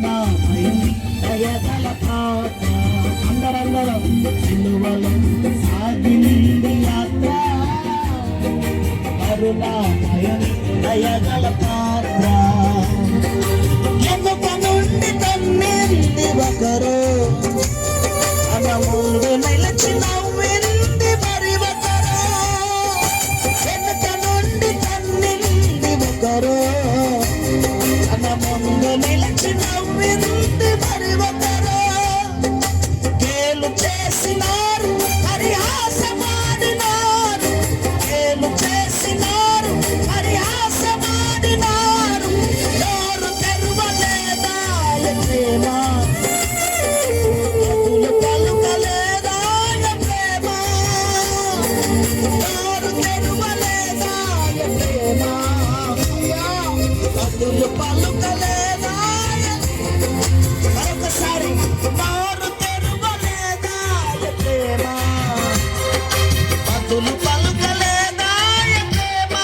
కరుణామయుని దయగల పాత్ర. అందరం సిలువలో సాగింది యాత్ర. కరుణామయుని దయగల పాత్ర. ఎన్నుక నుండి తన్నింది ఒకరు, తన ముందు నిలిచి నవ్వింది మరి ఒకరు. ఎన్నుక నుండి తన్నింది ఒకరు, తన ముందు నిలిచి నవ్వింది మరి ఒకరు. కేలు చేసినారు, పరిహాసమాడినారు. కేలు చేసినారు, పరిహాసమాడినారు. నోరు తెరవలేదా ప్రేమ, బదులు పలుకలేదా ప్రేమ. నోరు తెరవలేదా ప్రేమ, బదులు పలుకలేదా. మరొకసారి నోరు తెరవలేదా ప్రేమ, బదులు పలుకలేదా ప్రేమ.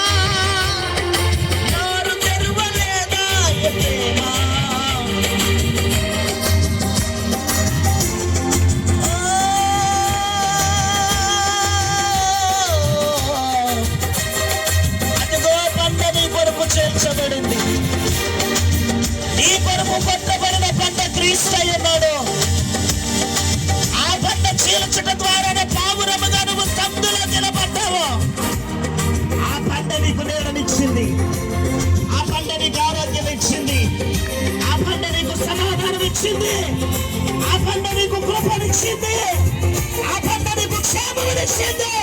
నోరు తెరవలేదా ప్రేమ. అదిగో పంట నీ కొరకు చేర్చబడింది. నీ కొరకు కొట్టబడిన పంట క్రీస్తు ఉన్నాడు. ఆ పంట చీల్చట ద్వారానే పావురముగా నువ్వు సందులో నిలబడ్డావు. ఆ పంట నీకు నీడనిచ్చింది. ఆ పంట నీకు ఆరోగ్యం ఇచ్చింది. ఆ పంట నీకు సమాధానం ఇచ్చింది. ఆ పంట నీకు కృపనిచ్చింది. ఆ పంట నీకు క్షేమనిచ్చింది.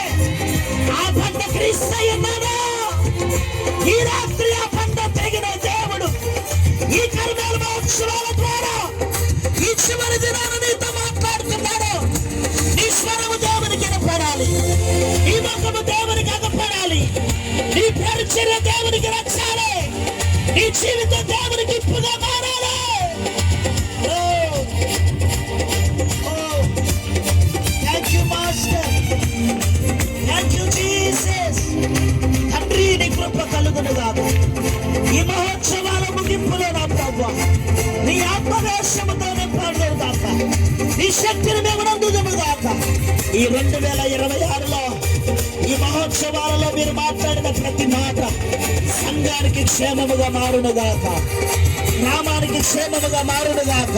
ఆ పంట క్రీస్తు ఉన్నాడు. ఈ రాత్రి ఆ పంట తెగిన దేవుడు ఈ కరుణాల మహోత్సవాల ద్వారా ఈ చివరి దినాన నీతో మాట్లాడుతున్నాడు. నీ స్వరము దేవునికి వినపడాలి. నీ ముఖము దేవునికి అగపడాలి. నీ పరిచర్య దేవునికి నచ్చాలి. నీ జీవితం దేవునికి ఇప్పుగా మారాలి. Thank you master, thank you Jesus. తండ్రి నీ కృప కలుగును గాక. ఈ మహోత్సవాల ముగింపులో నా ప్రభువా నీ ఆత్మవేశముతో నింపబడును గాక. నీ శక్తిని మేము నందుదుము గాక. ఈ 2026లో ఈ మహోత్సవాలలో మీరు మాట్లాడిన ప్రతి మాట సంఘానికి క్షేమముగా మారును గాక. గ్రామానికి క్షేమముగా మారును గాక.